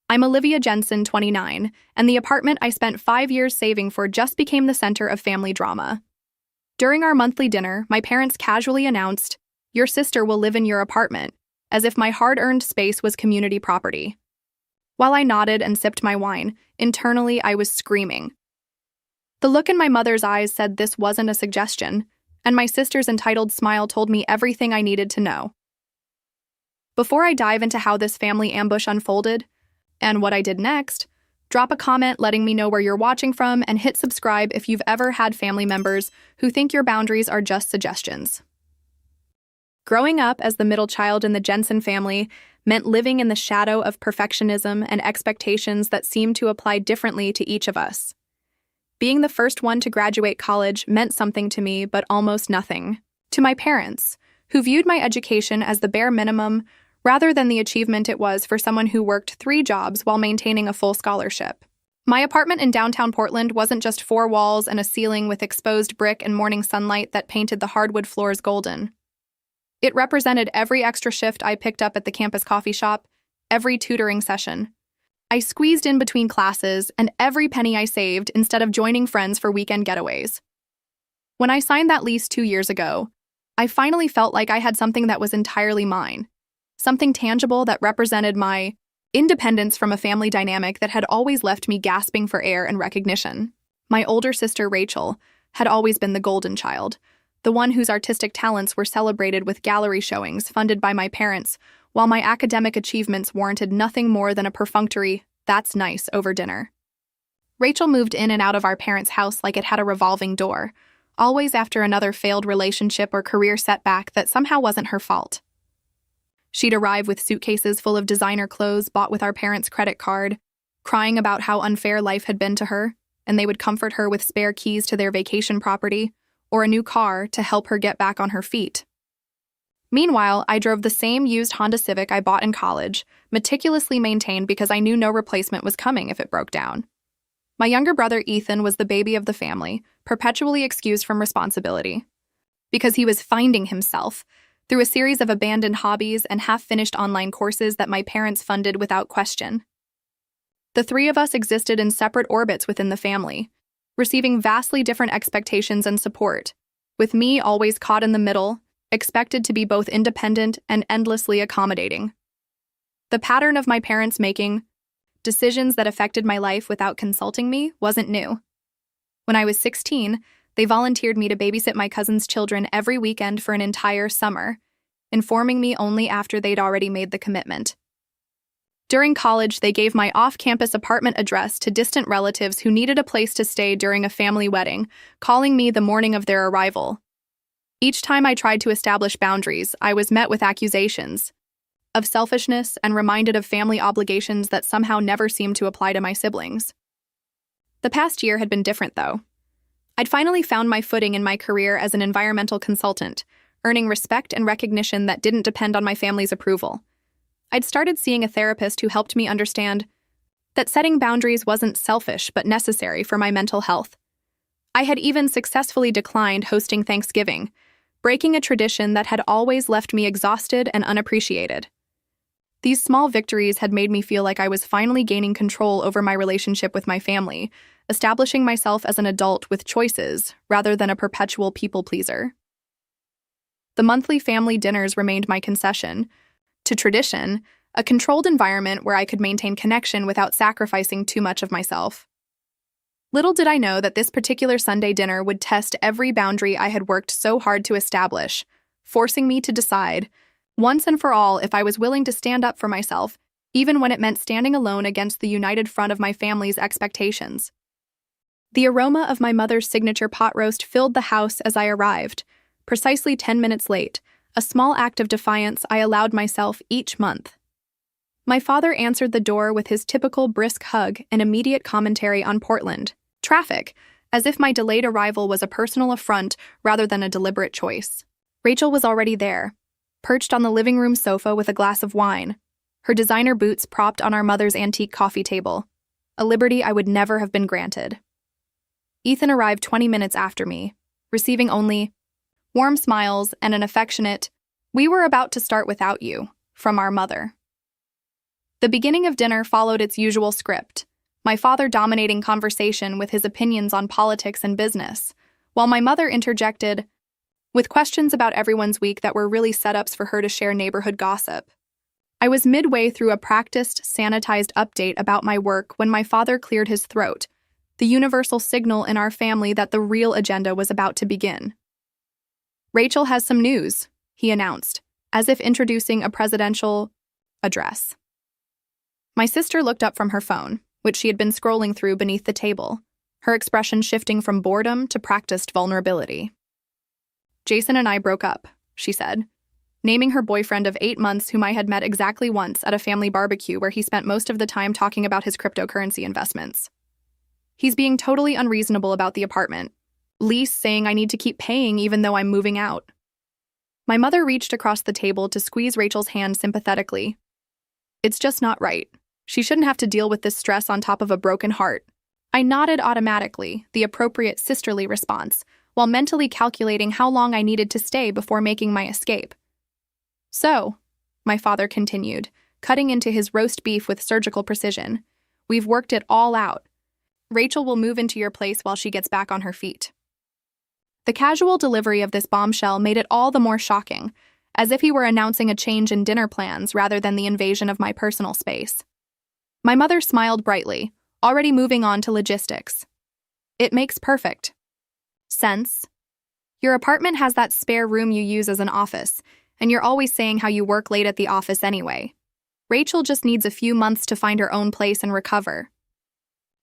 I'm Olivia Jensen, 29, and the apartment I spent 5 years saving for just became the center of family drama. During our monthly dinner, my parents casually announced, "Your sister will live in your apartment," as if my hard-earned space was community property. While I nodded and sipped my wine, internally I was screaming. The look in my mother's eyes said this wasn't a suggestion, and my sister's entitled smile told me everything I needed to know. Before I dive into how this family ambush unfolded, and what I did next, drop a comment letting me know where you're watching from and hit subscribe if you've ever had family members who think your boundaries are just suggestions. Growing up as the middle child in the Jensen family meant living in the shadow of perfectionism and expectations that seemed to apply differently to each of us. Being the first one to graduate college meant something to me, but almost nothing to my parents, who viewed my education as the bare minimum rather than the achievement it was for someone who worked 3 jobs while maintaining a full scholarship. My apartment in downtown Portland wasn't just 4 walls and a ceiling with exposed brick and morning sunlight that painted the hardwood floors golden. It represented every extra shift I picked up at the campus coffee shop, every tutoring session I squeezed in between classes, and every penny I saved instead of joining friends for weekend getaways. When I signed that lease 2 years ago, I finally felt like I had something that was entirely mine, something tangible that represented my independence from a family dynamic that had always left me gasping for air and recognition. My older sister, Rachel, had always been the golden child, the one whose artistic talents were celebrated with gallery showings funded by my parents, while my academic achievements warranted nothing more than a perfunctory, "That's nice," over dinner. Rachel moved in and out of our parents' house like it had a revolving door, always after another failed relationship or career setback that somehow wasn't her fault. She'd arrive with suitcases full of designer clothes bought with our parents' credit card, crying about how unfair life had been to her, and they would comfort her with spare keys to their vacation property or a new car to help her get back on her feet. Meanwhile, I drove the same used Honda Civic I bought in college, meticulously maintained because I knew no replacement was coming if it broke down. My younger brother Ethan was the baby of the family, perpetually excused from responsibility, because he was finding himself through a series of abandoned hobbies and half-finished online courses that my parents funded without question. The 3 of us existed in separate orbits within the family, receiving vastly different expectations and support, with me always caught in the middle, expected to be both independent and endlessly accommodating. The pattern of my parents making decisions that affected my life without consulting me wasn't new. When I was 16, they volunteered me to babysit my cousin's children every weekend for an entire summer, informing me only after they'd already made the commitment. During college, they gave my off-campus apartment address to distant relatives who needed a place to stay during a family wedding, calling me the morning of their arrival. Each time I tried to establish boundaries, I was met with accusations of selfishness and reminded of family obligations that somehow never seemed to apply to my siblings. The past year had been different, though. I'd finally found my footing in my career as an environmental consultant, earning respect and recognition that didn't depend on my family's approval. I'd started seeing a therapist who helped me understand that setting boundaries wasn't selfish but necessary for my mental health. I had even successfully declined hosting Thanksgiving, breaking a tradition that had always left me exhausted and unappreciated. These small victories had made me feel like I was finally gaining control over my relationship with my family, establishing myself as an adult with choices rather than a perpetual people-pleaser. The monthly family dinners remained my concession to tradition, a controlled environment where I could maintain connection without sacrificing too much of myself. Little did I know that this particular Sunday dinner would test every boundary I had worked so hard to establish, forcing me to decide, once and for all, if I was willing to stand up for myself, even when it meant standing alone against the united front of my family's expectations. The aroma of my mother's signature pot roast filled the house as I arrived, precisely 10 minutes late, a small act of defiance I allowed myself each month. My father answered the door with his typical brisk hug and immediate commentary on Portland traffic, as if my delayed arrival was a personal affront rather than a deliberate choice. Rachel was already there, perched on the living room sofa with a glass of wine, her designer boots propped on our mother's antique coffee table, a liberty I would never have been granted. Ethan arrived 20 minutes after me, receiving only warm smiles and an affectionate, "We were about to start without you," from our mother. The beginning of dinner followed its usual script, my father dominating conversation with his opinions on politics and business, while my mother interjected with questions about everyone's week that were really setups for her to share neighborhood gossip. I was midway through a practiced, sanitized update about my work when my father cleared his throat, the universal signal in our family that the real agenda was about to begin. "Rachel has some news," he announced, as if introducing a presidential address. My sister looked up from her phone, which she had been scrolling through beneath the table, her expression shifting from boredom to practiced vulnerability. "Jason and I broke up," she said, naming her boyfriend of 8 months whom I had met exactly once at a family barbecue where he spent most of the time talking about his cryptocurrency investments. "He's being totally unreasonable about the apartment. Lease saying I need to keep paying even though I'm moving out." My mother reached across the table to squeeze Rachel's hand sympathetically. "It's just not right. She shouldn't have to deal with this stress on top of a broken heart." I nodded automatically, the appropriate sisterly response, while mentally calculating how long I needed to stay before making my escape. "So," my father continued, cutting into his roast beef with surgical precision, "we've worked it all out. Rachel will move into your place while she gets back on her feet." The casual delivery of this bombshell made it all the more shocking, as if he were announcing a change in dinner plans rather than the invasion of my personal space. My mother smiled brightly, already moving on to logistics. "It makes perfect sense. Your apartment has that spare room you use as an office, and you're always saying how you work late at the office anyway. Rachel just needs a few months to find her own place and recover."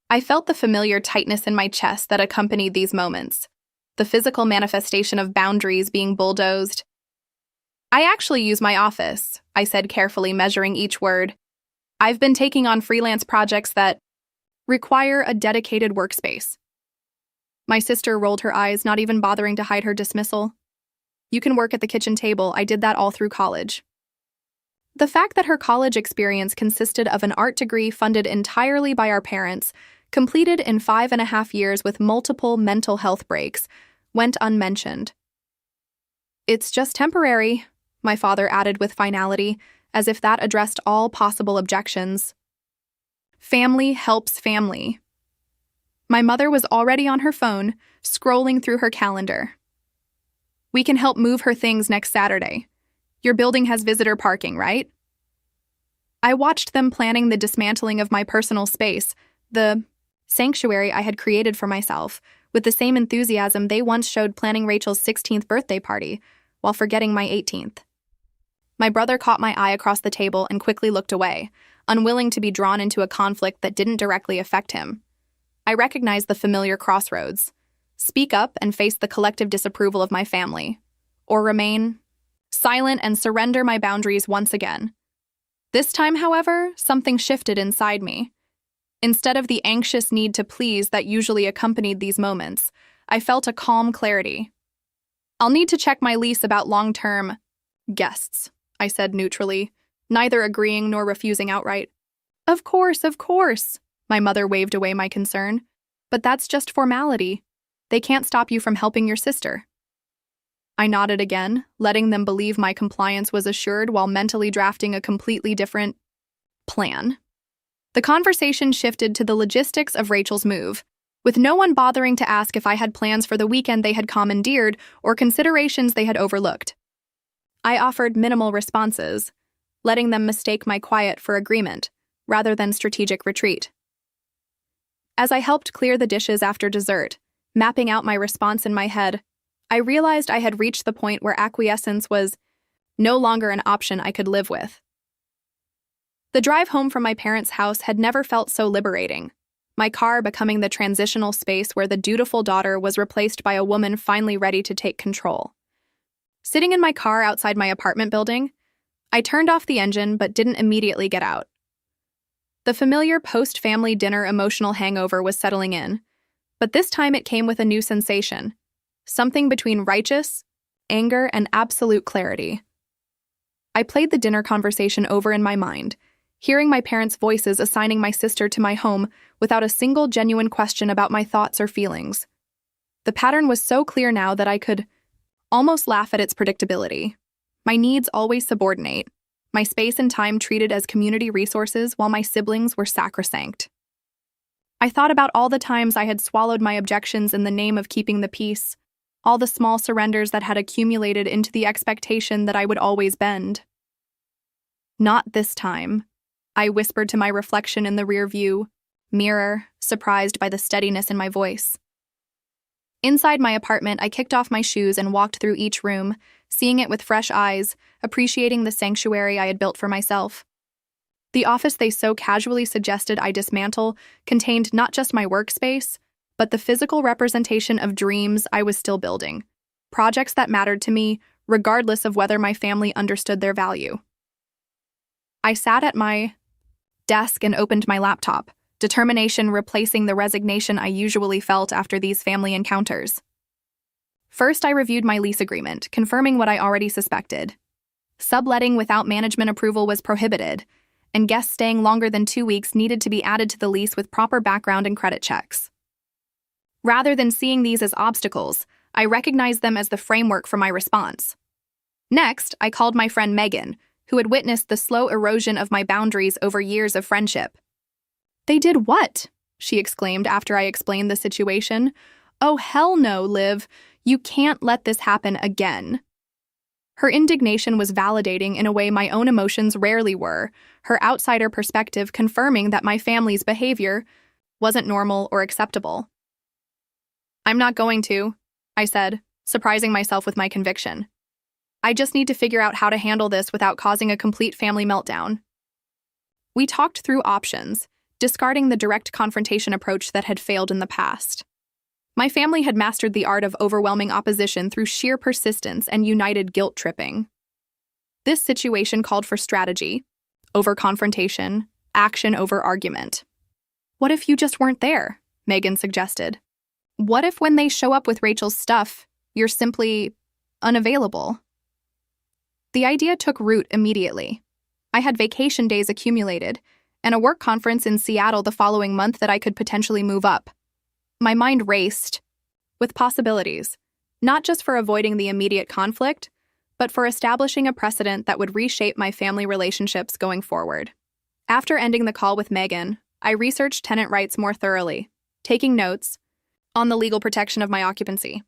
I felt the familiar tightness in my chest that accompanied these moments, the physical manifestation of boundaries being bulldozed. "I actually use my office," I said, carefully measuring each word. "I've been taking on freelance projects that require a dedicated workspace." My sister rolled her eyes, not even bothering to hide her dismissal. "You can work at the kitchen table. I did that all through college." The fact that her college experience consisted of an art degree funded entirely by our parents, completed in 5.5 years with multiple mental health breaks, went unmentioned. "It's just temporary," my father added with finality, as if that addressed all possible objections. Family helps family. My mother was already on her phone, scrolling through her calendar. "We can help move her things next Saturday. Your building has visitor parking, right?" I watched them planning the dismantling of my personal space, the sanctuary I had created for myself, with the same enthusiasm they once showed planning Rachel's 16th birthday party, while forgetting my 18th. My brother caught my eye across the table and quickly looked away, unwilling to be drawn into a conflict that didn't directly affect him. I recognized the familiar crossroads: speak up and face the collective disapproval of my family, or remain silent and surrender my boundaries once again. This time, however, something shifted inside me. Instead of the anxious need to please that usually accompanied these moments, I felt a calm clarity. "I'll need to check my lease about long-term guests," I said neutrally, neither agreeing nor refusing outright. Of course, my mother waved away my concern. "But that's just formality. They can't stop you from helping your sister." I nodded again, letting them believe my compliance was assured while mentally drafting a completely different plan. The conversation shifted to the logistics of Rachel's move, with no one bothering to ask if I had plans for the weekend they had commandeered or considerations they had overlooked. I offered minimal responses, letting them mistake my quiet for agreement, rather than strategic retreat. As I helped clear the dishes after dessert, mapping out my response in my head, I realized I had reached the point where acquiescence was no longer an option I could live with. The drive home from my parents' house had never felt so liberating, my car becoming the transitional space where the dutiful daughter was replaced by a woman finally ready to take control. Sitting in my car outside my apartment building, I turned off the engine but didn't immediately get out. The familiar post-family dinner emotional hangover was settling in, but this time it came with a new sensation, something between righteous, anger, and absolute clarity. I played the dinner conversation over in my mind, hearing my parents' voices assigning my sister to my home without a single genuine question about my thoughts or feelings. The pattern was so clear now that I could almost laugh at its predictability. My needs always subordinate, my space and time treated as community resources while my siblings were sacrosanct. I thought about all the times I had swallowed my objections in the name of keeping the peace, all the small surrenders that had accumulated into the expectation that I would always bend. Not this time, I whispered to my reflection in the rear-view mirror, surprised by the steadiness in my voice. Inside my apartment, I kicked off my shoes and walked through each room, seeing it with fresh eyes, appreciating the sanctuary I had built for myself. The office they so casually suggested I dismantle contained not just my workspace, but the physical representation of dreams I was still building, projects that mattered to me, regardless of whether my family understood their value. I sat at my desk and opened my laptop, determination replacing the resignation I usually felt after these family encounters. First, I reviewed my lease agreement, confirming what I already suspected. Subletting without management approval was prohibited, and guests staying longer than 2 weeks needed to be added to the lease with proper background and credit checks. Rather than seeing these as obstacles, I recognized them as the framework for my response. Next, I called my friend Megan, who had witnessed the slow erosion of my boundaries over years of friendship. "They did what?" she exclaimed after I explained the situation. "Oh, hell no, Liv. You can't let this happen again." Her indignation was validating in a way my own emotions rarely were, her outsider perspective confirming that my family's behavior wasn't normal or acceptable. "I'm not going to," I said, surprising myself with my conviction. "I just need to figure out how to handle this without causing a complete family meltdown." We talked through options, discarding the direct confrontation approach that had failed in the past. My family had mastered the art of overwhelming opposition through sheer persistence and united guilt-tripping. This situation called for strategy, over confrontation, action over argument. "What if you just weren't there?" Megan suggested. "What if when they show up with Rachel's stuff, you're simply unavailable?" The idea took root immediately. I had vacation days accumulated, and a work conference in Seattle the following month that I could potentially move up. My mind raced with possibilities, not just for avoiding the immediate conflict, but for establishing a precedent that would reshape my family relationships going forward. After ending the call with Megan, I researched tenant rights more thoroughly, taking notes on the legal protection of my occupancy.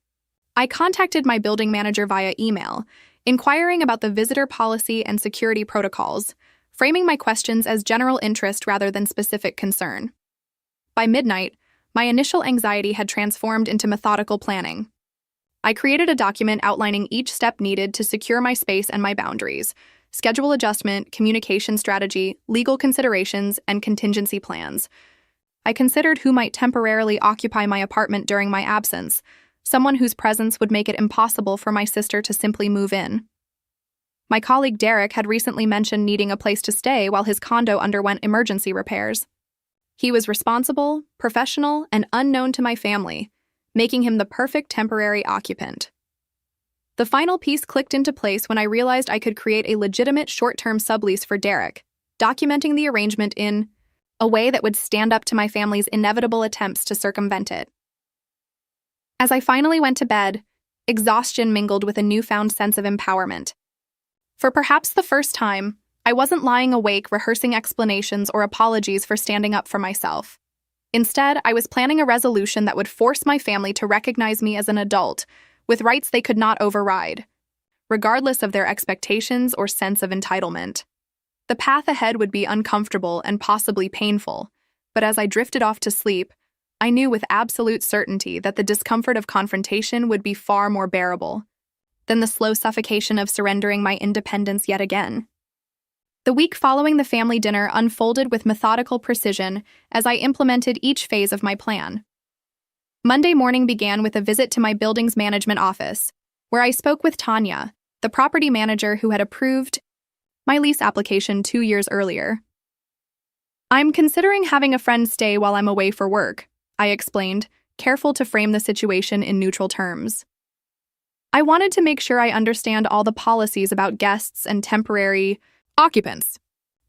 I contacted my building manager via email, inquiring about the visitor policy and security protocols, framing my questions as general interest rather than specific concern. By midnight, my initial anxiety had transformed into methodical planning. I created a document outlining each step needed to secure my space and my boundaries, schedule adjustment, communication strategy, legal considerations, and contingency plans. I considered who might temporarily occupy my apartment during my absence, someone whose presence would make it impossible for my sister to simply move in. My colleague Derek had recently mentioned needing a place to stay while his condo underwent emergency repairs. He was responsible, professional, and unknown to my family, making him the perfect temporary occupant. The final piece clicked into place when I realized I could create a legitimate short-term sublease for Derek, documenting the arrangement in a way that would stand up to my family's inevitable attempts to circumvent it. As I finally went to bed, exhaustion mingled with a newfound sense of empowerment. For perhaps the first time, I wasn't lying awake rehearsing explanations or apologies for standing up for myself. Instead, I was planning a resolution that would force my family to recognize me as an adult, with rights they could not override, regardless of their expectations or sense of entitlement. The path ahead would be uncomfortable and possibly painful, but as I drifted off to sleep, I knew with absolute certainty that the discomfort of confrontation would be far more bearable than the slow suffocation of surrendering my independence yet again. The week following the family dinner unfolded with methodical precision as I implemented each phase of my plan. Monday morning began with a visit to my building's management office, where I spoke with Tanya, the property manager who had approved my lease application 2 years earlier. "I'm considering having a friend stay while I'm away for work," I explained, careful to frame the situation in neutral terms. "I wanted to make sure I understand all the policies about guests and temporary occupants."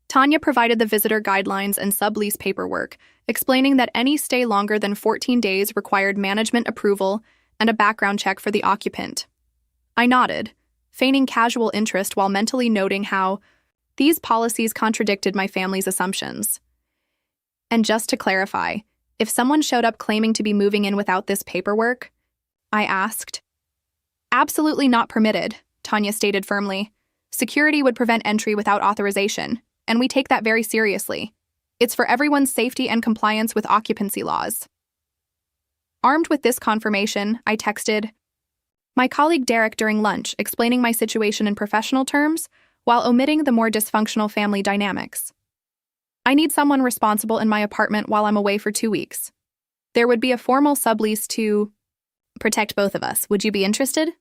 Tanya provided the visitor guidelines and sublease paperwork, explaining that any stay longer than 14 days required management approval and a background check for the occupant. I nodded, feigning casual interest while mentally noting how These policies contradicted my family's assumptions. And just to clarify, if someone showed up claiming to be moving in without this paperwork, I asked. Absolutely not permitted, Tanya stated firmly. Security would prevent entry without authorization, and we take that very seriously. It's for everyone's safety and compliance with occupancy laws. Armed with this confirmation, I texted my colleague Derek during lunch, explaining my situation in professional terms while omitting the more dysfunctional family dynamics. I need someone responsible in my apartment while I'm away for 2 weeks. There would be a formal sublease to protect both of us. Would you be interested?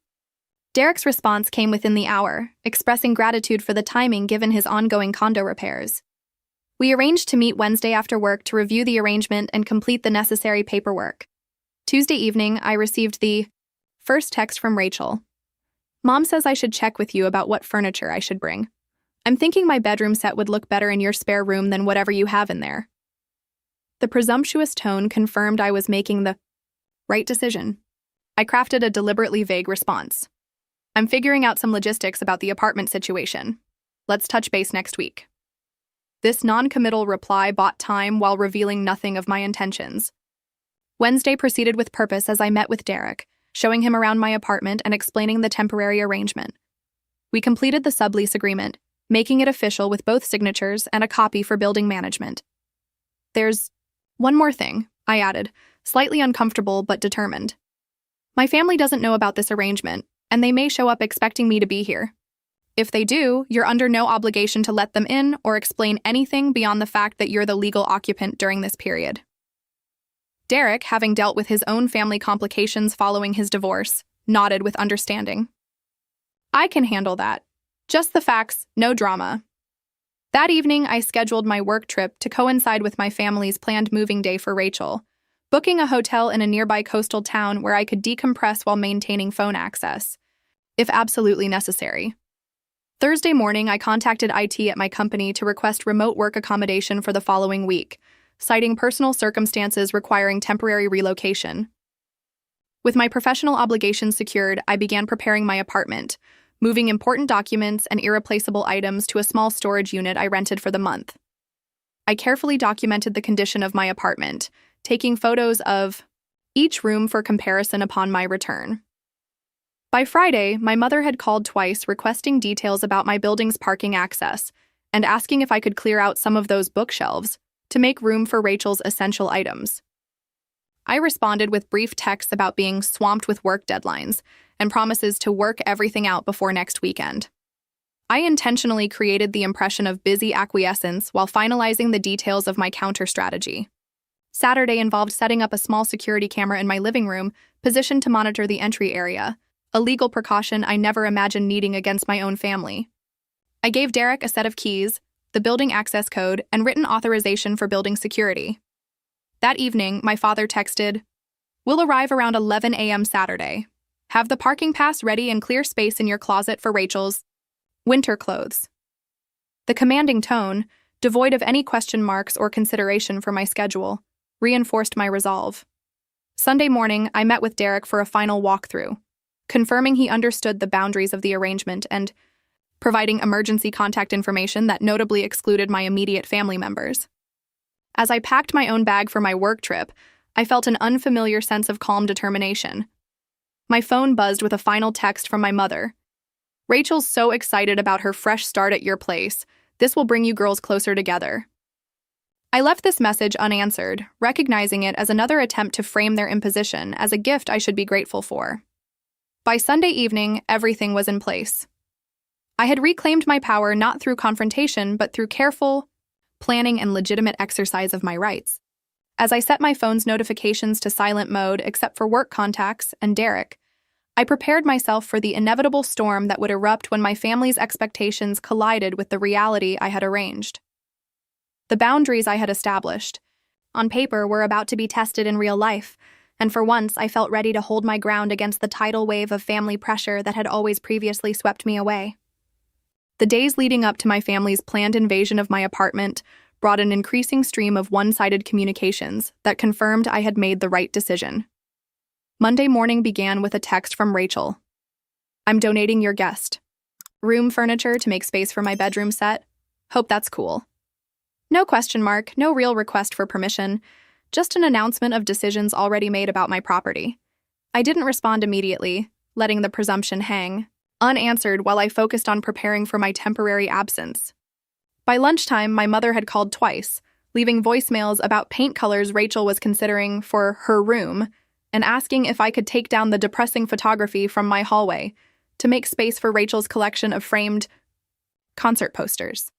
Derek's response came within the hour, expressing gratitude for the timing given his ongoing condo repairs. We arranged to meet Wednesday after work to review the arrangement and complete the necessary paperwork. Tuesday evening, I received the first text from Rachel. Mom says I should check with you about what furniture I should bring. I'm thinking my bedroom set would look better in your spare room than whatever you have in there. The presumptuous tone confirmed I was making the right decision. I crafted a deliberately vague response. I'm figuring out some logistics about the apartment situation. Let's touch base next week. This non-committal reply bought time while revealing nothing of my intentions. Wednesday proceeded with purpose as I met with Derek, showing him around my apartment and explaining the temporary arrangement. We completed the sublease agreement, making it official with both signatures and a copy for building management. There's one more thing, I added, slightly uncomfortable but determined. My family doesn't know about this arrangement, and they may show up expecting me to be here. If they do, you're under no obligation to let them in or explain anything beyond the fact that you're the legal occupant during this period. Derek, having dealt with his own family complications following his divorce, nodded with understanding. I can handle that. Just the facts, no drama. That evening, I scheduled my work trip to coincide with my family's planned moving day for Rachel, booking a hotel in a nearby coastal town where I could decompress while maintaining phone access, if absolutely necessary. Thursday morning, I contacted IT at my company to request remote work accommodation for the following week, citing personal circumstances requiring temporary relocation. With my professional obligations secured, I began preparing my apartment, moving important documents and irreplaceable items to a small storage unit I rented for the month. I carefully documented the condition of my apartment, taking photos of each room for comparison upon my return. By Friday, my mother had called twice requesting details about my building's parking access and asking if I could clear out some of those bookshelves to make room for Rachel's essential items. I responded with brief texts about being swamped with work deadlines and promises to work everything out before next weekend. I intentionally created the impression of busy acquiescence while finalizing the details of my counter strategy. Saturday involved setting up a small security camera in my living room, positioned to monitor the entry area, a legal precaution I never imagined needing against my own family. I gave Derek a set of keys, the building access code, and written authorization for building security. That evening, my father texted, "We'll arrive around 11 a.m. Saturday. Have the parking pass ready and clear space in your closet for Rachel's winter clothes." The commanding tone, devoid of any question marks or consideration for my schedule, reinforced my resolve. Sunday morning, I met with Derek for a final walkthrough, confirming he understood the boundaries of the arrangement and providing emergency contact information that notably excluded my immediate family members. As I packed my own bag for my work trip, I felt an unfamiliar sense of calm determination. My phone buzzed with a final text from my mother. "Rachel's so excited about her fresh start at your place. This will bring you girls closer together." I left this message unanswered, recognizing it as another attempt to frame their imposition as a gift I should be grateful for. By Sunday evening, everything was in place. I had reclaimed my power not through confrontation, but through careful planning and legitimate exercise of my rights. As I set my phone's notifications to silent mode except for work contacts and Derek, I prepared myself for the inevitable storm that would erupt when my family's expectations collided with the reality I had arranged. The boundaries I had established, on paper, were about to be tested in real life, and for once I felt ready to hold my ground against the tidal wave of family pressure that had always previously swept me away. The days leading up to my family's planned invasion of my apartment brought an increasing stream of one-sided communications that confirmed I had made the right decision. Monday morning began with a text from Rachel. "I'm donating your guest room furniture to make space for my bedroom set. Hope that's cool. No question mark, no real request for permission, just an announcement of decisions already made about my property. I didn't respond immediately, letting the presumption hang, unanswered while I focused on preparing for my temporary absence. By lunchtime, my mother had called twice, leaving voicemails about paint colors Rachel was considering for her room and asking if I could take down the depressing photography from my hallway to make space for Rachel's collection of framed concert posters.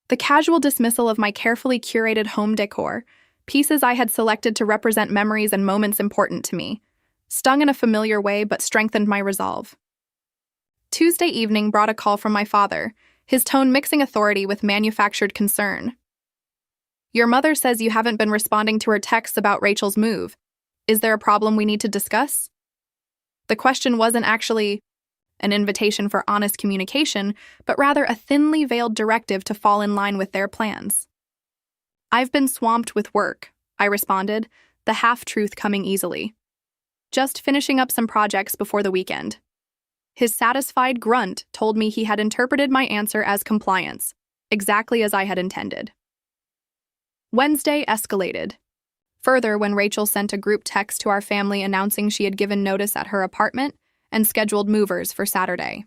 The casual dismissal of my carefully curated home decor, pieces I had selected to represent memories and moments important to me, stung in a familiar way but strengthened my resolve. Tuesday evening brought a call from my father, his tone mixing authority with manufactured concern. "Your mother says you haven't been responding to her texts about Rachel's move. Is there a problem we need to discuss?" The question wasn't actually an invitation for honest communication, but rather a thinly veiled directive to fall in line with their plans. "I've been swamped with work," I responded, the half-truth coming easily. "Just finishing up some projects before the weekend." His satisfied grunt told me he had interpreted my answer as compliance, exactly as I had intended. Wednesday escalated. Further, when Rachel sent a group text to our family announcing she had given notice at her apartment and scheduled movers for Saturday.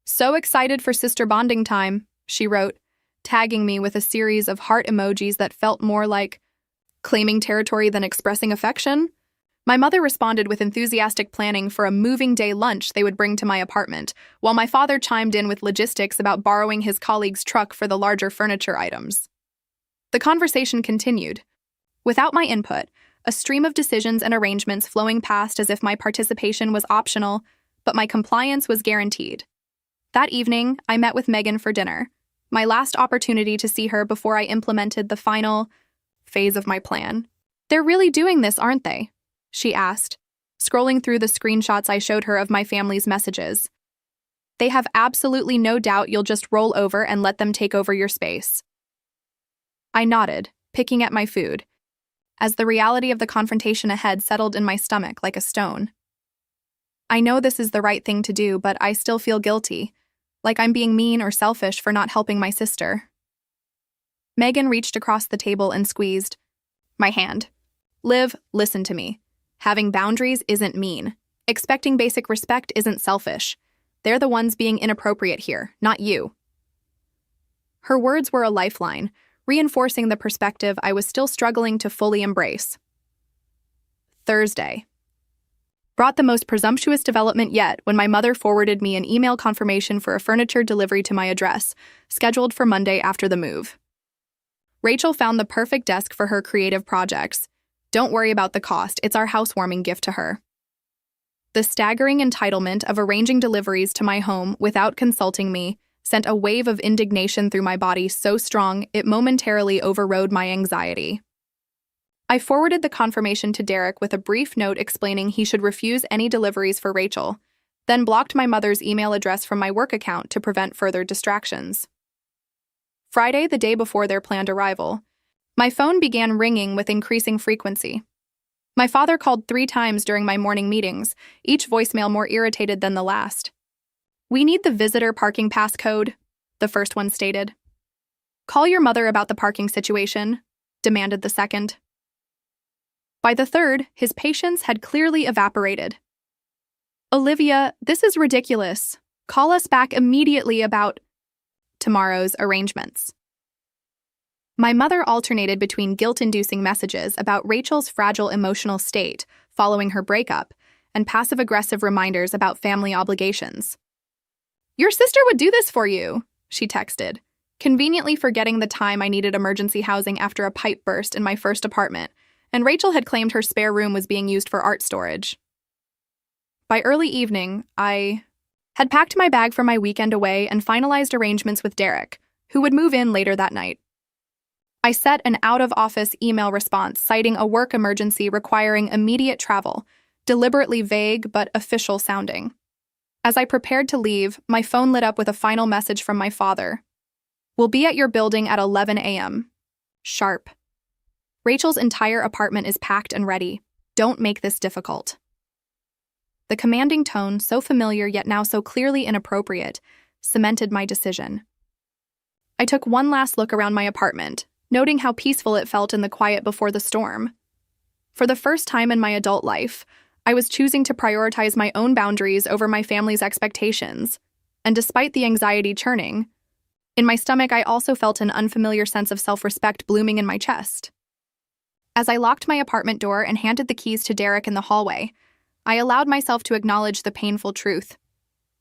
"So excited for sister bonding time," she wrote, tagging me with a series of heart emojis that felt more like claiming territory than expressing affection. My mother responded with enthusiastic planning for a moving day lunch they would bring to my apartment, while my father chimed in with logistics about borrowing his colleague's truck for the larger furniture items. The conversation continued. Without my input, a stream of decisions and arrangements flowing past as if my participation was optional, but my compliance was guaranteed. That evening, I met with Megan for dinner, my last opportunity to see her before I implemented the final phase of my plan. "They're really doing this, aren't they?" she asked, scrolling through the screenshots I showed her of my family's messages. "They have absolutely no doubt you'll just roll over and let them take over your space." I nodded, picking at my food, as the reality of the confrontation ahead settled in my stomach like a stone. I know this is the right thing to do, but I still feel guilty, like I'm being mean or selfish for not helping my sister. Megan reached across the table and squeezed my hand. "Liv, listen to me. Having boundaries isn't mean. Expecting basic respect isn't selfish. They're the ones being inappropriate here, not you." Her words were a lifeline, reinforcing the perspective I was still struggling to fully embrace. Thursday brought the most presumptuous development yet when my mother forwarded me an email confirmation for a furniture delivery to my address, scheduled for Monday after the move. "Rachel found the perfect desk for her creative projects. Don't worry about the cost, it's our housewarming gift to her." The staggering entitlement of arranging deliveries to my home without consulting me sent a wave of indignation through my body so strong it momentarily overrode my anxiety. I forwarded the confirmation to Derek with a brief note explaining he should refuse any deliveries for Rachel, then blocked my mother's email address from my work account to prevent further distractions. Friday, the day before their planned arrival, my phone began ringing with increasing frequency. My father called 3 times during my morning meetings, each voicemail more irritated than the last. "We need the visitor parking pass code," the first one stated. "Call your mother about the parking situation," demanded the second. By the third, his patience had clearly evaporated. "Olivia, this is ridiculous. Call us back immediately about tomorrow's arrangements." My mother alternated between guilt-inducing messages about Rachel's fragile emotional state following her breakup and passive-aggressive reminders about family obligations. "Your sister would do this for you," she texted, conveniently forgetting the time I needed emergency housing after a pipe burst in my first apartment, and Rachel had claimed her spare room was being used for art storage. By early evening, I had packed my bag for my weekend away and finalized arrangements with Derek, who would move in later that night. I set an out-of-office email response citing a work emergency requiring immediate travel, deliberately vague but official sounding. As I prepared to leave, my phone lit up with a final message from my father. "We'll be at your building at 11 a.m. Sharp. Rachel's entire apartment is packed and ready. Don't make this difficult." The commanding tone, so familiar yet now so clearly inappropriate, cemented my decision. I took one last look around my apartment, noting how peaceful it felt in the quiet before the storm. For the first time in my adult life, I was choosing to prioritize my own boundaries over my family's expectations. And despite the anxiety churning, in my stomach I also felt an unfamiliar sense of self-respect blooming in my chest. As I locked my apartment door and handed the keys to Derek in the hallway, I allowed myself to acknowledge the painful truth.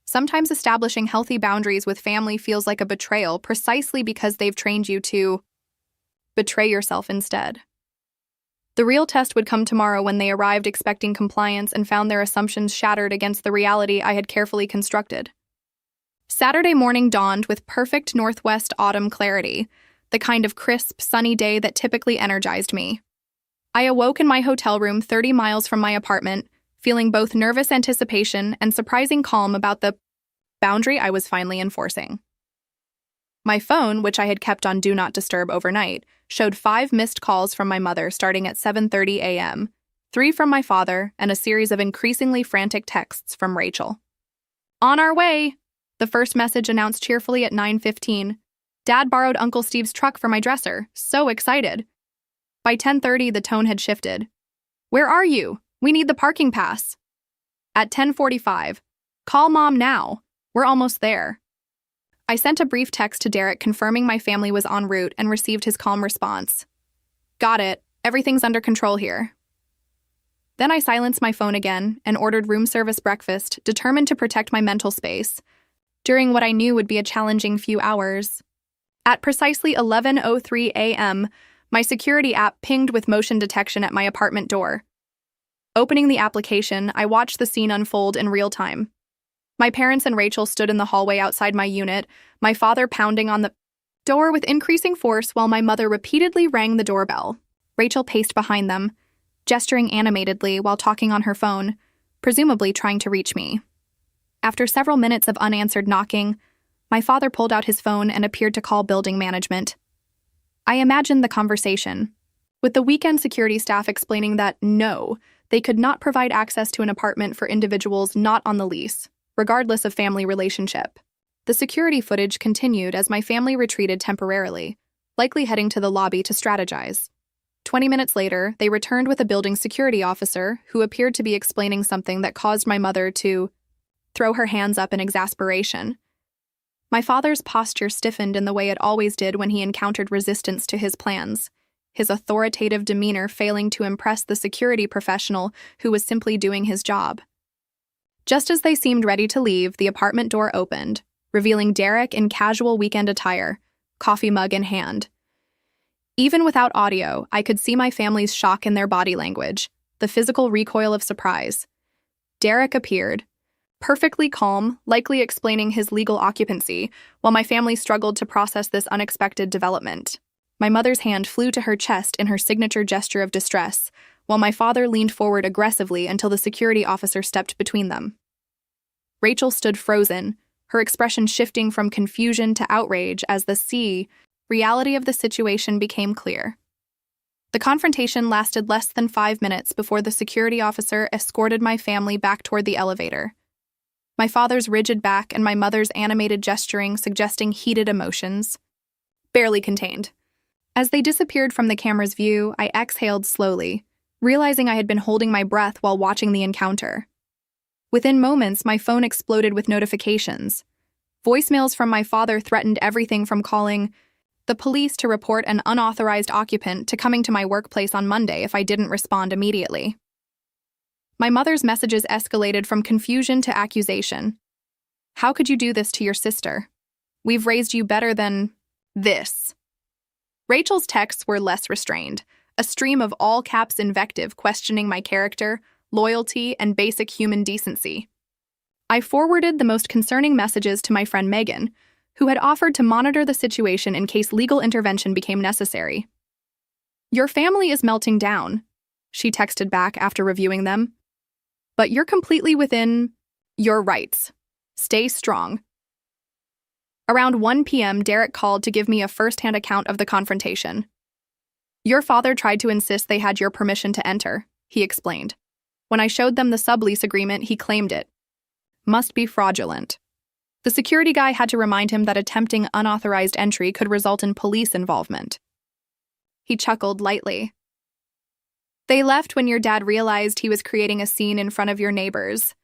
Sometimes establishing healthy boundaries with family feels like a betrayal precisely because they've trained you to betray yourself instead. The real test would come tomorrow when they arrived expecting compliance and found their assumptions shattered against the reality I had carefully constructed. Saturday morning dawned with perfect northwest autumn clarity, the kind of crisp, sunny day that typically energized me. I awoke in my hotel room 30 miles from my apartment, feeling both nervous anticipation and surprising calm about the boundary I was finally enforcing. My phone, which I had kept on Do Not Disturb overnight, showed 5 missed calls from my mother starting at 7:30 a.m., 3 from my father, and a series of increasingly frantic texts from Rachel. "On our way," the first message announced cheerfully at 9:15. "Dad borrowed Uncle Steve's truck for my dresser. So excited." By 10:30, the tone had shifted. "Where are you? We need the parking pass." At 10:45, "Call Mom now. We're almost there." I sent a brief text to Derek confirming my family was en route and received his calm response. "Got it. Everything's under control here." Then I silenced my phone again and ordered room service breakfast, determined to protect my mental space during what I knew would be a challenging few hours. At precisely 11:03 a.m., my security app pinged with motion detection at my apartment door. Opening the application, I watched the scene unfold in real time. My parents and Rachel stood in the hallway outside my unit, my father pounding on the door with increasing force while my mother repeatedly rang the doorbell. Rachel paced behind them, gesturing animatedly while talking on her phone, presumably trying to reach me. After several minutes of unanswered knocking, my father pulled out his phone and appeared to call building management. I imagined the conversation, with the weekend security staff explaining that no, they could not provide access to an apartment for individuals not on the lease, regardless of family relationship. The security footage continued as my family retreated temporarily, likely heading to the lobby to strategize. 20 minutes later, they returned with a building security officer who appeared to be explaining something that caused my mother to throw her hands up in exasperation. My father's posture stiffened in the way it always did when he encountered resistance to his plans, his authoritative demeanor failing to impress the security professional who was simply doing his job. Just as they seemed ready to leave, the apartment door opened, revealing Derek in casual weekend attire, coffee mug in hand. Even without audio, I could see my family's shock in their body language, the physical recoil of surprise. Derek appeared, perfectly calm, likely explaining his legal occupancy, while my family struggled to process this unexpected development. My mother's hand flew to her chest in her signature gesture of distress, while my father leaned forward aggressively until the security officer stepped between them. Rachel stood frozen, her expression shifting from confusion to outrage as the reality of the situation became clear. The confrontation lasted less than 5 minutes before the security officer escorted my family back toward the elevator. My father's rigid back and my mother's animated gesturing suggesting heated emotions, barely contained. As they disappeared from the camera's view, I exhaled slowly, realizing I had been holding my breath while watching the encounter. Within moments, my phone exploded with notifications. Voicemails from my father threatened everything from calling the police to report an unauthorized occupant to coming to my workplace on Monday if I didn't respond immediately. My mother's messages escalated from confusion to accusation. "How could you do this to your sister? We've raised you better than this." Rachel's texts were less restrained, a stream of all-caps invective questioning my character, loyalty, and basic human decency. I forwarded the most concerning messages to my friend Megan, who had offered to monitor the situation in case legal intervention became necessary. "Your family is melting down," she texted back after reviewing them. "But you're completely within your rights. Stay strong." Around 1 p.m., Derek called to give me a first-hand account of the confrontation. "Your father tried to insist they had your permission to enter," he explained. "When I showed them the sublease agreement, he claimed it must be fraudulent." The security guy had to remind him that attempting unauthorized entry could result in police involvement. He chuckled lightly. They left when your dad realized he was creating a scene in front of your neighbors.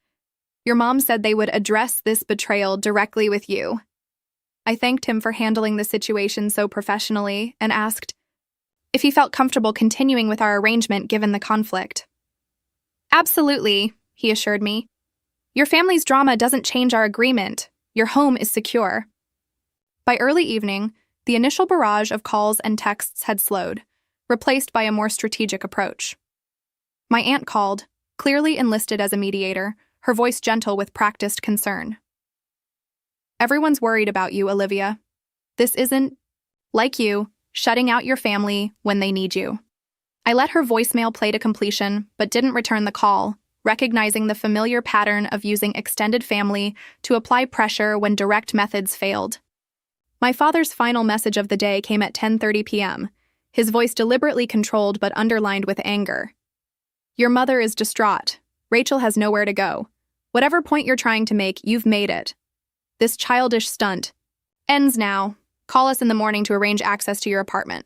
Your mom said they would address this betrayal directly with you. I thanked him for handling the situation so professionally and asked if he felt comfortable continuing with our arrangement given the conflict. Absolutely, he assured me. Your family's drama doesn't change our agreement. Your home is secure. By early evening, the initial barrage of calls and texts had slowed, replaced by a more strategic approach. My aunt called, clearly enlisted as a mediator, her voice gentle with practiced concern. Everyone's worried about you, Olivia. This isn't, like you, shutting out your family when they need you. I let her voicemail play to completion, but didn't return the call, recognizing the familiar pattern of using extended family to apply pressure when direct methods failed. My father's final message of the day came at 10:30 p.m., his voice deliberately controlled but underlined with anger. Your mother is distraught. Rachel has nowhere to go. Whatever point you're trying to make, you've made it. This childish stunt ends now. Call us in the morning to arrange access to your apartment.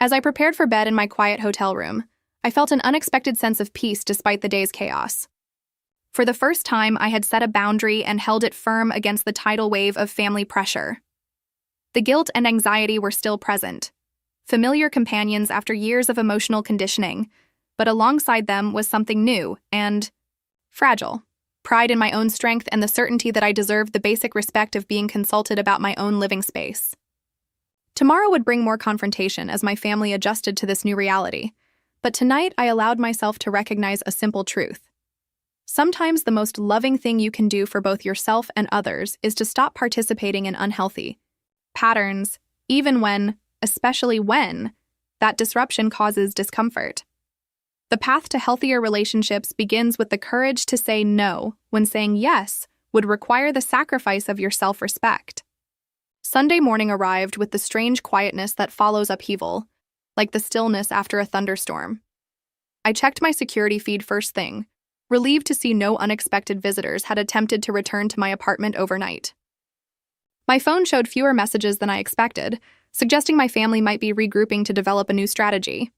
As I prepared for bed in my quiet hotel room, I felt an unexpected sense of peace despite the day's chaos. For the first time, I had set a boundary and held it firm against the tidal wave of family pressure. The guilt and anxiety were still present, familiar companions after years of emotional conditioning, but alongside them was something new and fragile. Pride in my own strength and the certainty that I deserved the basic respect of being consulted about my own living space. Tomorrow would bring more confrontation as my family adjusted to this new reality, but tonight I allowed myself to recognize a simple truth. Sometimes the most loving thing you can do for both yourself and others is to stop participating in unhealthy patterns, even when, especially when, that disruption causes discomfort. The path to healthier relationships begins with the courage to say no when saying yes would require the sacrifice of your self-respect. Sunday morning arrived with the strange quietness that follows upheaval, like the stillness after a thunderstorm. I checked my security feed first thing, relieved to see no unexpected visitors had attempted to return to my apartment overnight. My phone showed fewer messages than I expected, suggesting my family might be regrouping to develop a new strategy.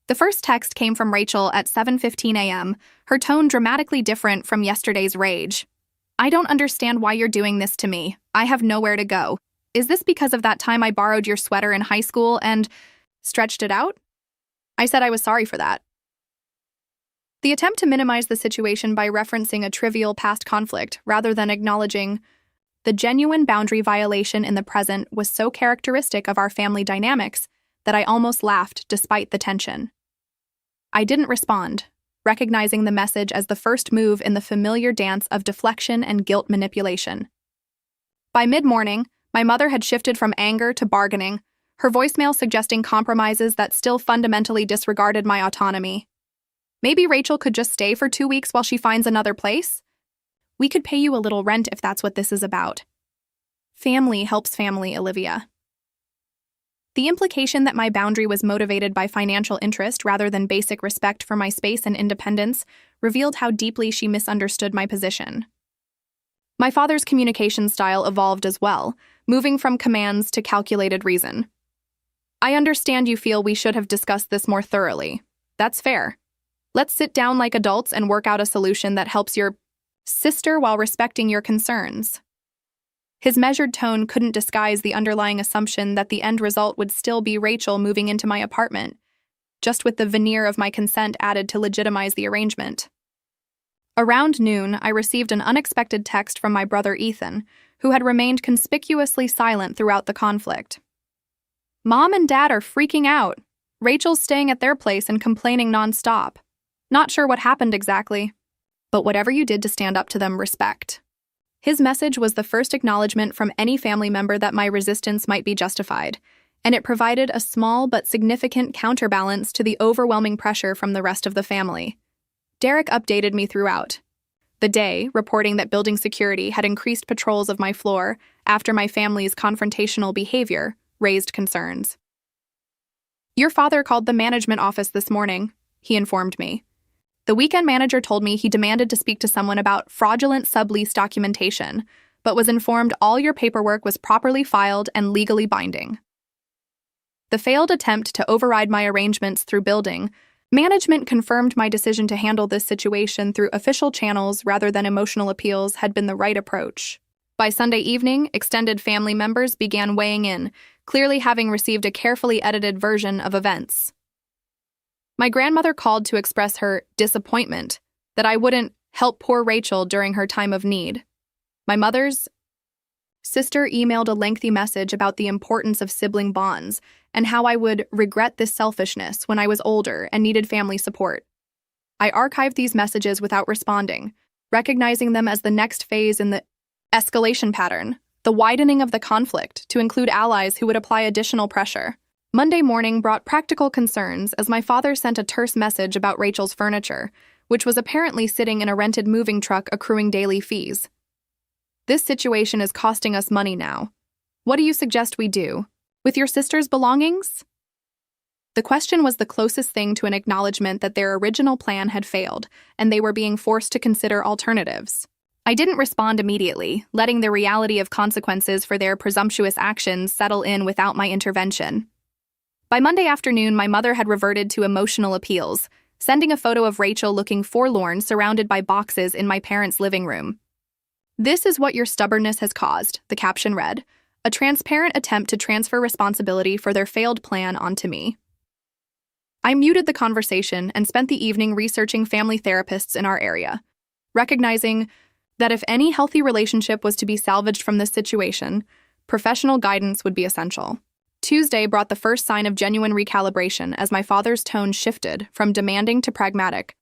The first text came from Rachel at 7:15 a.m., her tone dramatically different from yesterday's rage. I don't understand why you're doing this to me. I have nowhere to go. Is this because of that time I borrowed your sweater in high school and stretched it out? I said I was sorry for that. The attempt to minimize the situation by referencing a trivial past conflict rather than acknowledging the genuine boundary violation in the present was so characteristic of our family dynamics that I almost laughed despite the tension. I didn't respond, recognizing the message as the first move in the familiar dance of deflection and guilt manipulation. By mid-morning, my mother had shifted from anger to bargaining, her voicemail suggesting compromises that still fundamentally disregarded my autonomy. Maybe Rachel could just stay for 2 weeks while she finds another place? We could pay you a little rent if that's what this is about. Family helps family, Olivia. The implication that my boundary was motivated by financial interest rather than basic respect for my space and independence revealed how deeply she misunderstood my position. My father's communication style evolved as well, moving from commands to calculated reason. I understand you feel we should have discussed this more thoroughly. That's fair. Let's sit down like adults and work out a solution that helps your sister while respecting your concerns. His measured tone couldn't disguise the underlying assumption that the end result would still be Rachel moving into my apartment, just with the veneer of my consent added to legitimize the arrangement. Around noon, I received an unexpected text from my brother Ethan, who had remained conspicuously silent throughout the conflict. Mom and Dad are freaking out. Rachel's staying at their place and complaining nonstop. Not sure what happened exactly, but whatever you did to stand up to them, respect. His message was the first acknowledgement from any family member that my resistance might be justified, and it provided a small but significant counterbalance to the overwhelming pressure from the rest of the family. Derek updated me throughout the day, reporting that building security had increased patrols of my floor after my family's confrontational behavior raised concerns. Your father called the management office this morning, he informed me. The weekend manager told me he demanded to speak to someone about fraudulent sublease documentation, but was informed all your paperwork was properly filed and legally binding. The failed attempt to override my arrangements through building management confirmed my decision to handle this situation through official channels rather than emotional appeals had been the right approach. By Sunday evening, extended family members began weighing in, clearly having received a carefully edited version of events. My grandmother called to express her disappointment that I wouldn't help poor Rachel during her time of need. My mother's sister emailed a lengthy message about the importance of sibling bonds and how I would regret this selfishness when I was older and needed family support. I archived these messages without responding, recognizing them as the next phase in the escalation pattern, the widening of the conflict to include allies who would apply additional pressure. Monday morning brought practical concerns as my father sent a terse message about Rachel's furniture, which was apparently sitting in a rented moving truck accruing daily fees. This situation is costing us money now. What do you suggest we do? With your sister's belongings? The question was the closest thing to an acknowledgement that their original plan had failed, and they were being forced to consider alternatives. I didn't respond immediately, letting the reality of consequences for their presumptuous actions settle in without my intervention. By Monday afternoon, my mother had reverted to emotional appeals, sending a photo of Rachel looking forlorn surrounded by boxes in my parents' living room. "This is what your stubbornness has caused," the caption read, a transparent attempt to transfer responsibility for their failed plan onto me. I muted the conversation and spent the evening researching family therapists in our area, recognizing that if any healthy relationship was to be salvaged from this situation, professional guidance would be essential. Tuesday brought the first sign of genuine recalibration as my father's tone shifted from demanding to pragmatic.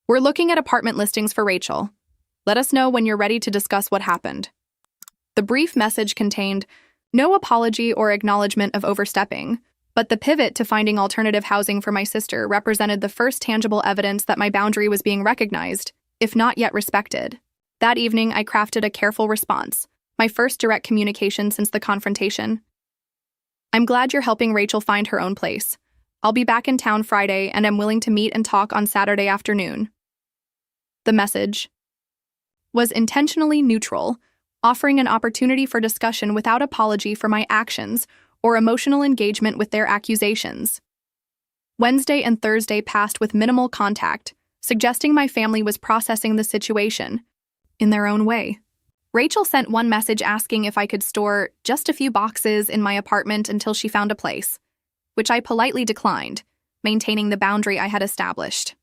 "We're looking at apartment listings for Rachel. Let us know when you're ready to discuss what happened." The brief message contained no apology or acknowledgement of overstepping, but the pivot to finding alternative housing for my sister represented the first tangible evidence that my boundary was being recognized, if not yet respected. That evening, I crafted a careful response, my first direct communication since the confrontation. "I'm glad you're helping Rachel find her own place. I'll be back in town Friday and am willing to meet and talk on Saturday afternoon." The message was intentionally neutral, offering an opportunity for discussion without apology for my actions or emotional engagement with their accusations. Wednesday and Thursday passed with minimal contact, suggesting my family was processing the situation in their own way. Rachel sent one message asking if I could store just a few boxes in my apartment until she found a place, which I politely declined, maintaining the boundary I had established.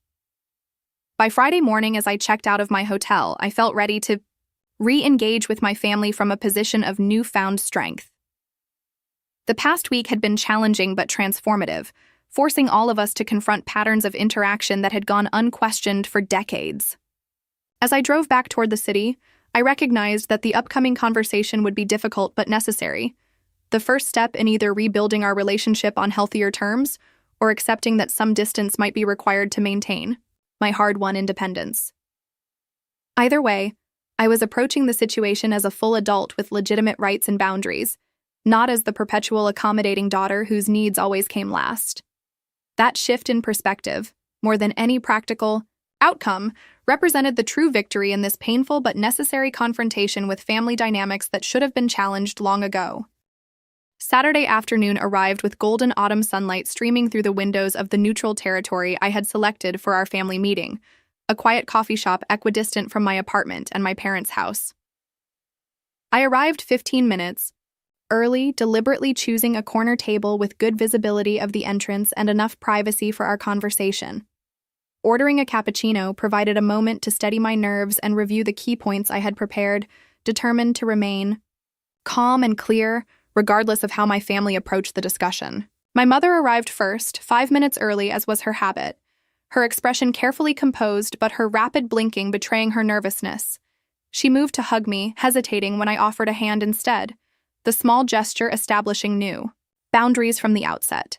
By Friday morning, as I checked out of my hotel, I felt ready to re-engage with my family from a position of newfound strength. The past week had been challenging but transformative, forcing all of us to confront patterns of interaction that had gone unquestioned for decades. As I drove back toward the city, I recognized that the upcoming conversation would be difficult but necessary, the first step in either rebuilding our relationship on healthier terms or accepting that some distance might be required to maintain my hard-won independence. Either way, I was approaching the situation as a full adult with legitimate rights and boundaries, not as the perpetual accommodating daughter whose needs always came last. That shift in perspective, more than any practical outcome, represented the true victory in this painful but necessary confrontation with family dynamics that should have been challenged long ago. Saturday afternoon arrived with golden autumn sunlight streaming through the windows of the neutral territory I had selected for our family meeting, a quiet coffee shop equidistant from my apartment and my parents' house. I arrived 15 minutes early, deliberately choosing a corner table with good visibility of the entrance and enough privacy for our conversation. Ordering a cappuccino provided a moment to steady my nerves and review the key points I had prepared, determined to remain calm and clear, regardless of how my family approached the discussion. My mother arrived first, 5 minutes early as was her habit, her expression carefully composed but her rapid blinking betraying her nervousness. She moved to hug me, hesitating when I offered a hand instead, the small gesture establishing new boundaries from the outset.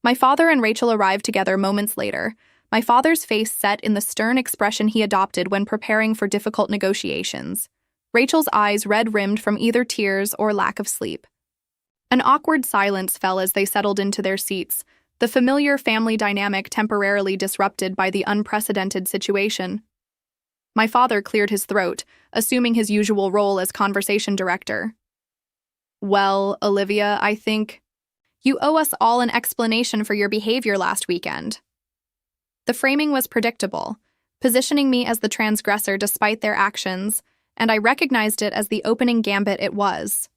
My father and Rachel arrived together moments later, my father's face set in the stern expression he adopted when preparing for difficult negotiations, Rachel's eyes red-rimmed from either tears or lack of sleep. An awkward silence fell as they settled into their seats, the familiar family dynamic temporarily disrupted by the unprecedented situation. My father cleared his throat, assuming his usual role as conversation director. Well, Olivia, I think you owe us all an explanation for your behavior last weekend. The framing was predictable, positioning me as the transgressor despite their actions, and I recognized it as the opening gambit it was.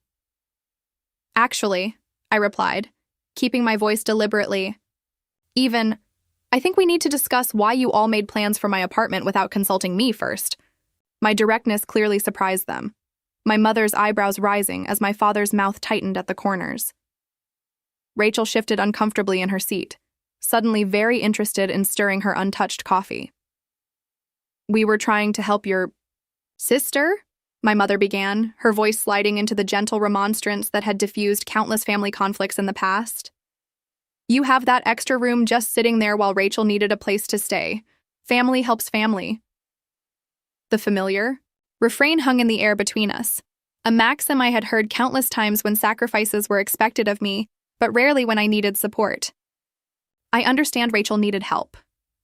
Actually, I replied, keeping my voice deliberately. I think we need to discuss why you all made plans for my apartment without consulting me first. My directness clearly surprised them, my mother's eyebrows rising as my father's mouth tightened at the corners. Rachel shifted uncomfortably in her seat, suddenly very interested in stirring her untouched coffee. We were trying to help your sister? My mother began, her voice sliding into the gentle remonstrance that had diffused countless family conflicts in the past. You have that extra room just sitting there while Rachel needed a place to stay. Family helps family. The familiar refrain hung in the air between us, a maxim I had heard countless times when sacrifices were expected of me, but rarely when I needed support. I understand Rachel needed help,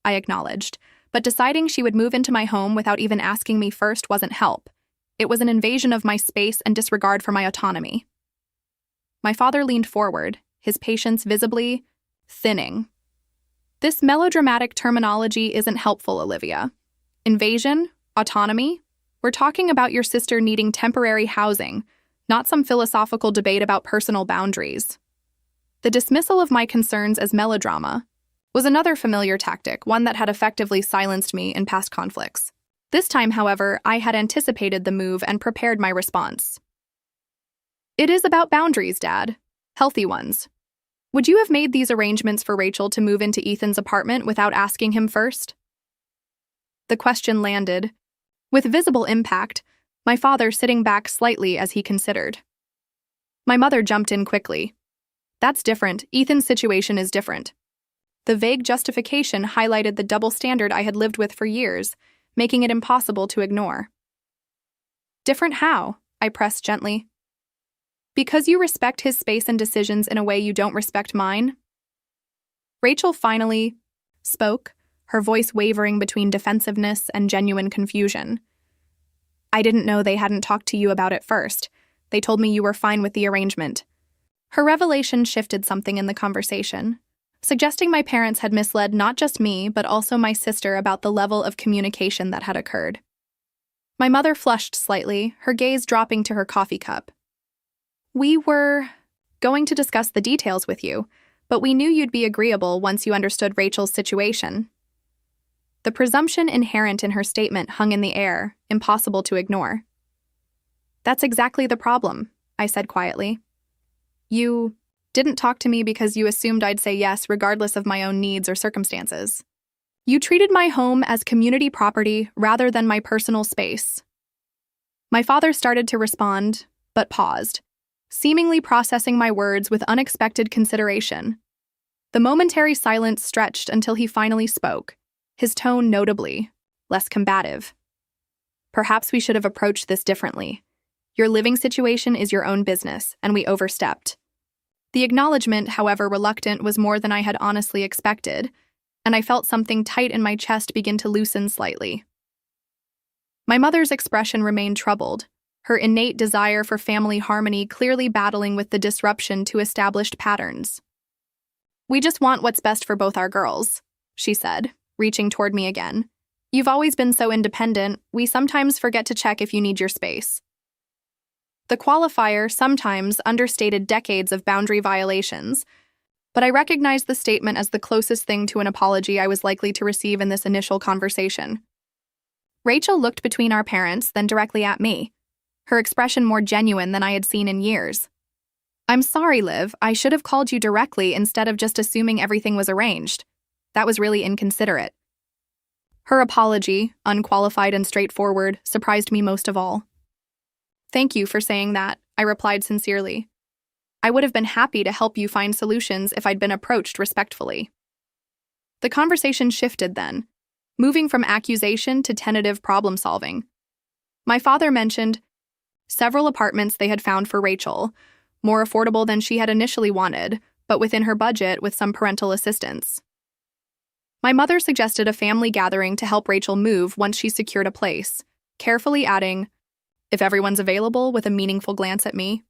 I acknowledged, but deciding she would move into my home without even asking me first wasn't help. It was an invasion of my space and disregard for my autonomy. My father leaned forward, his patience visibly thinning. This melodramatic terminology isn't helpful, Olivia. Invasion? Autonomy? We're talking about your sister needing temporary housing, not some philosophical debate about personal boundaries. The dismissal of my concerns as melodrama was another familiar tactic, one that had effectively silenced me in past conflicts. This time, however, I had anticipated the move and prepared my response. It is about boundaries, Dad. Healthy ones. Would you have made these arrangements for Rachel to move into Ethan's apartment without asking him first? The question landed, with visible impact, my father sitting back slightly as he considered. My mother jumped in quickly. That's different. Ethan's situation is different. The vague justification highlighted the double standard I had lived with for years, making it impossible to ignore. Different how? I pressed gently. Because you respect his space and decisions in a way you don't respect mine? Rachel finally spoke, her voice wavering between defensiveness and genuine confusion. I didn't know they hadn't talked to you about it first. They told me you were fine with the arrangement. Her revelation shifted something in the conversation, suggesting my parents had misled not just me, but also my sister about the level of communication that had occurred. My mother flushed slightly, her gaze dropping to her coffee cup. We were going to discuss the details with you, but we knew you'd be agreeable once you understood Rachel's situation. The presumption inherent in her statement hung in the air, impossible to ignore. That's exactly the problem, I said quietly. You didn't talk to me because you assumed I'd say yes regardless of my own needs or circumstances. You treated my home as community property rather than my personal space. My father started to respond, but paused, seemingly processing my words with unexpected consideration. The momentary silence stretched until he finally spoke, his tone notably less combative. Perhaps we should have approached this differently. Your living situation is your own business, and we overstepped. The acknowledgement, however reluctant, was more than I had honestly expected, and I felt something tight in my chest begin to loosen slightly. My mother's expression remained troubled, her innate desire for family harmony clearly battling with the disruption to established patterns. We just want what's best for both our girls, she said, reaching toward me again. You've always been so independent, we sometimes forget to check if you need your space. The qualifier sometimes understated decades of boundary violations, but I recognized the statement as the closest thing to an apology I was likely to receive in this initial conversation. Rachel looked between our parents, then directly at me, her expression more genuine than I had seen in years. I'm sorry, Liv, I should have called you directly instead of just assuming everything was arranged. That was really inconsiderate. Her apology, unqualified and straightforward, surprised me most of all. Thank you for saying that, I replied sincerely. I would have been happy to help you find solutions if I'd been approached respectfully. The conversation shifted then, moving from accusation to tentative problem-solving. My father mentioned several apartments they had found for Rachel, more affordable than she had initially wanted, but within her budget with some parental assistance. My mother suggested a family gathering to help Rachel move once she secured a place, carefully adding, "if everyone's available," with a meaningful glance at me.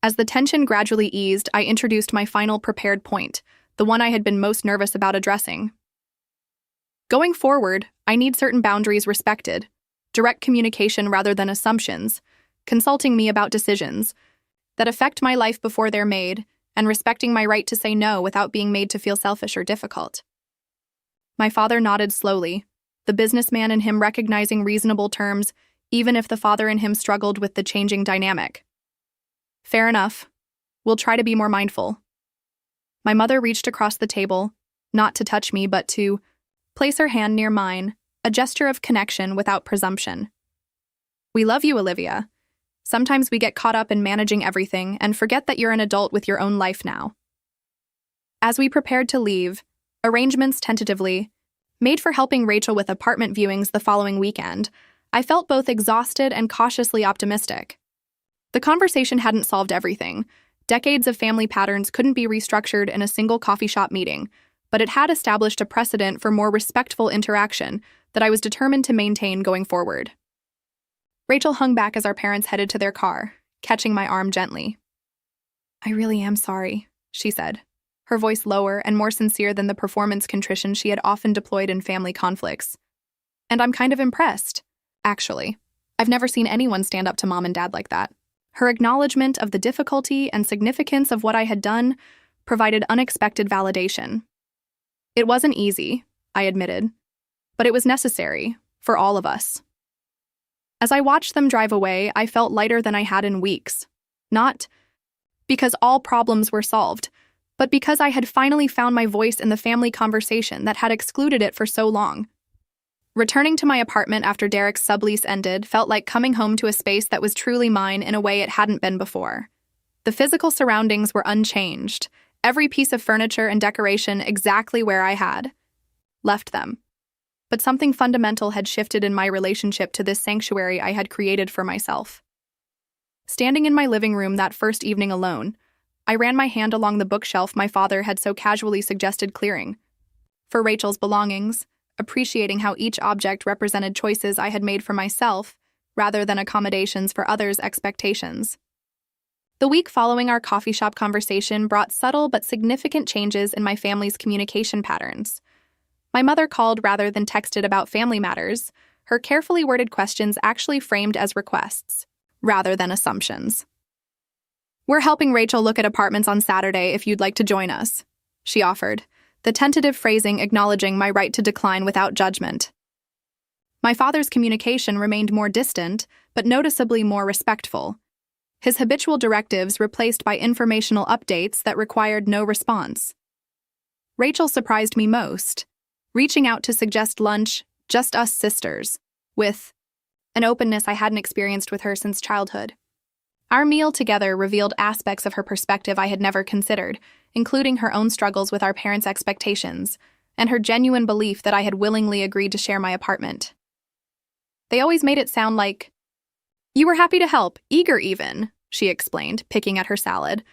As the tension gradually eased, I introduced my final prepared point, the one I had been most nervous about addressing. Going forward, I need certain boundaries respected, direct communication rather than assumptions, consulting me about decisions that affect my life before they're made, and respecting my right to say no without being made to feel selfish or difficult. My father nodded slowly, the businessman in him recognizing reasonable terms, even if the father in him struggled with the changing dynamic. Fair enough. We'll try to be more mindful. My mother reached across the table, not to touch me, but to place her hand near mine, a gesture of connection without presumption. We love you, Olivia. Sometimes we get caught up in managing everything and forget that you're an adult with your own life now. As we prepared to leave, arrangements tentatively made for helping Rachel with apartment viewings the following weekend, I felt both exhausted and cautiously optimistic. The conversation hadn't solved everything. Decades of family patterns couldn't be restructured in a single coffee shop meeting, but it had established a precedent for more respectful interaction that I was determined to maintain going forward. Rachel hung back as our parents headed to their car, catching my arm gently. "I really am sorry," she said, her voice lower and more sincere than the performance contrition she had often deployed in family conflicts. "And I'm kind of impressed, actually. I've never seen anyone stand up to Mom and Dad like that." Her acknowledgement of the difficulty and significance of what I had done provided unexpected validation. It wasn't easy, I admitted, but it was necessary for all of us. As I watched them drive away, I felt lighter than I had in weeks. Not because all problems were solved, but because I had finally found my voice in the family conversation that had excluded it for so long. Returning to my apartment after Derek's sublease ended felt like coming home to a space that was truly mine in a way it hadn't been before. The physical surroundings were unchanged, every piece of furniture and decoration exactly where I had left them. But something fundamental had shifted in my relationship to this sanctuary I had created for myself. Standing in my living room that first evening alone, I ran my hand along the bookshelf my father had so casually suggested clearing. For Rachel's belongings, appreciating how each object represented choices I had made for myself, rather than accommodations for others' expectations. The week following our coffee shop conversation brought subtle but significant changes in my family's communication patterns. My mother called rather than texted about family matters, her carefully worded questions actually framed as requests, rather than assumptions. "We're helping Rachel look at apartments on Saturday if you'd like to join us," she offered, the tentative phrasing acknowledging my right to decline without judgment. My father's communication remained more distant, but noticeably more respectful. His habitual directives replaced by informational updates that required no response. Rachel surprised me most, reaching out to suggest lunch, just us sisters, with an openness I hadn't experienced with her since childhood. Our meal together revealed aspects of her perspective I had never considered, including her own struggles with our parents' expectations, and her genuine belief that I had willingly agreed to share my apartment. "They always made it sound like you were happy to help, eager even," she explained, picking at her salad.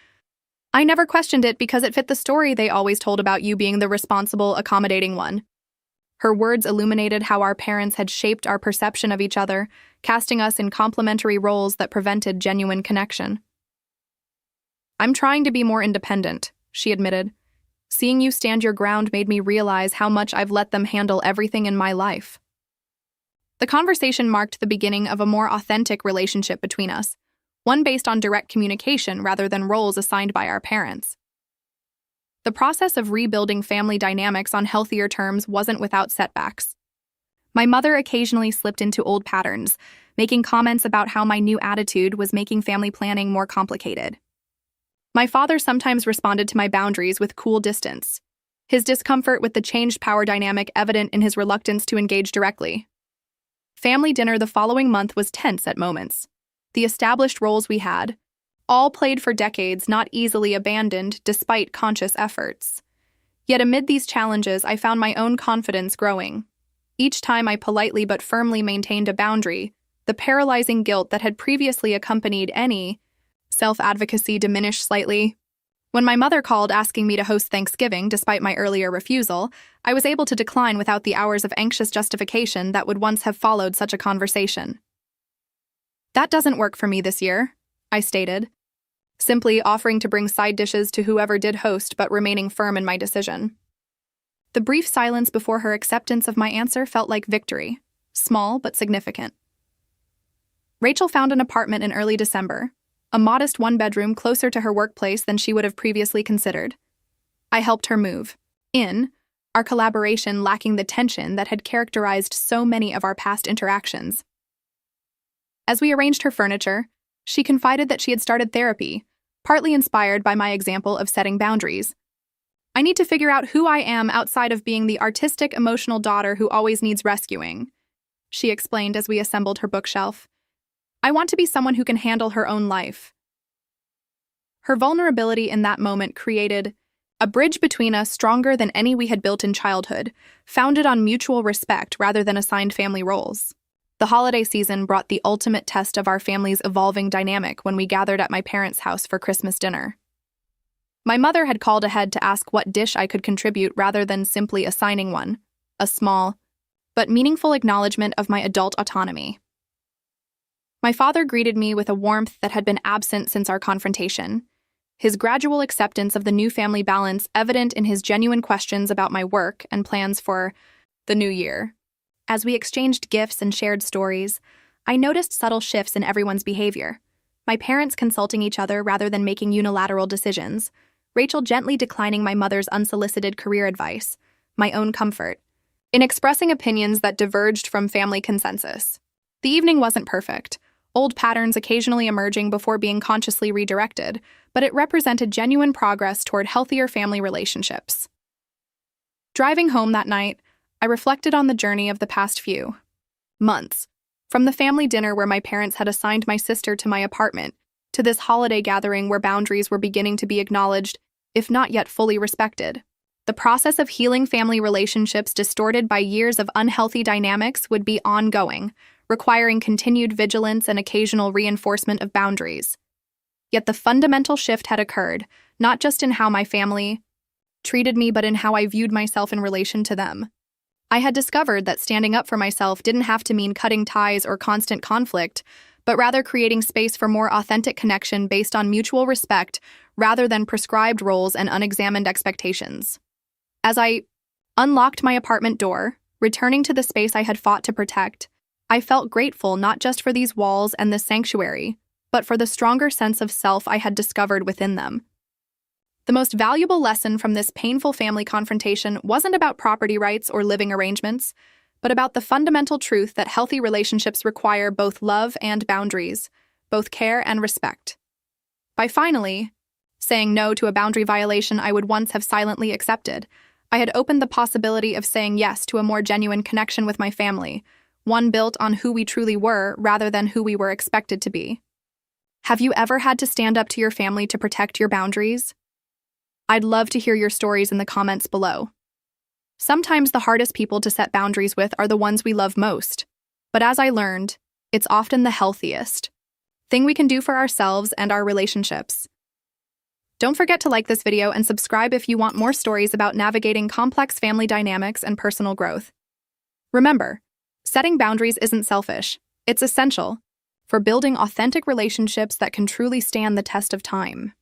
"I never questioned it because it fit the story they always told about you being the responsible, accommodating one." Her words illuminated how our parents had shaped our perception of each other, casting us in complementary roles that prevented genuine connection. "I'm trying to be more independent," she admitted. "Seeing you stand your ground made me realize how much I've let them handle everything in my life." The conversation marked the beginning of a more authentic relationship between us, one based on direct communication rather than roles assigned by our parents. The process of rebuilding family dynamics on healthier terms wasn't without setbacks. My mother occasionally slipped into old patterns, making comments about how my new attitude was making family planning more complicated. My father sometimes responded to my boundaries with cool distance, his discomfort with the changed power dynamic evident in his reluctance to engage directly. Family dinner the following month was tense at moments. The established roles we had, all played for decades, not easily abandoned despite conscious efforts. Yet amid these challenges, I found my own confidence growing. Each time I politely but firmly maintained a boundary, the paralyzing guilt that had previously accompanied any self-advocacy diminished slightly. When my mother called asking me to host Thanksgiving despite my earlier refusal, I was able to decline without the hours of anxious justification that would once have followed such a conversation. "That doesn't work for me this year," I stated, simply offering to bring side dishes to whoever did host but remaining firm in my decision. The brief silence before her acceptance of my answer felt like victory, small but significant. Rachel found an apartment in early December, a modest one-bedroom closer to her workplace than she would have previously considered. I helped her move in, our collaboration lacking the tension that had characterized so many of our past interactions. As we arranged her furniture, she confided that she had started therapy, partly inspired by my example of setting boundaries. "I need to figure out who I am outside of being the artistic, emotional daughter who always needs rescuing," she explained as we assembled her bookshelf. "I want to be someone who can handle her own life." Her vulnerability in that moment created a bridge between us stronger than any we had built in childhood, founded on mutual respect rather than assigned family roles. The holiday season brought the ultimate test of our family's evolving dynamic when we gathered at my parents' house for Christmas dinner. My mother had called ahead to ask what dish I could contribute rather than simply assigning one, a small but meaningful acknowledgement of my adult autonomy. My father greeted me with a warmth that had been absent since our confrontation, his gradual acceptance of the new family balance evident in his genuine questions about my work and plans for the new year. As we exchanged gifts and shared stories, I noticed subtle shifts in everyone's behavior. My parents consulting each other rather than making unilateral decisions, Rachel gently declining my mother's unsolicited career advice, my own comfort, in expressing opinions that diverged from family consensus. The evening wasn't perfect, old patterns occasionally emerging before being consciously redirected, but it represented genuine progress toward healthier family relationships. Driving home that night, I reflected on the journey of the past few months, from the family dinner where my parents had assigned my sister to my apartment, to this holiday gathering where boundaries were beginning to be acknowledged, if not yet fully respected. The process of healing family relationships distorted by years of unhealthy dynamics would be ongoing, requiring continued vigilance and occasional reinforcement of boundaries. Yet the fundamental shift had occurred, not just in how my family treated me, but in how I viewed myself in relation to them. I had discovered that standing up for myself didn't have to mean cutting ties or constant conflict, but rather creating space for more authentic connection based on mutual respect rather than prescribed roles and unexamined expectations. As I unlocked my apartment door, returning to the space I had fought to protect, I felt grateful not just for these walls and this sanctuary, but for the stronger sense of self I had discovered within them. The most valuable lesson from this painful family confrontation wasn't about property rights or living arrangements, but about the fundamental truth that healthy relationships require both love and boundaries, both care and respect. By finally saying no to a boundary violation I would once have silently accepted, I had opened the possibility of saying yes to a more genuine connection with my family, one built on who we truly were rather than who we were expected to be. Have you ever had to stand up to your family to protect your boundaries? I'd love to hear your stories in the comments below. Sometimes the hardest people to set boundaries with are the ones we love most, but as I learned, it's often the healthiest thing we can do for ourselves and our relationships. Don't forget to like this video and subscribe if you want more stories about navigating complex family dynamics and personal growth. Remember, setting boundaries isn't selfish, it's essential for building authentic relationships that can truly stand the test of time.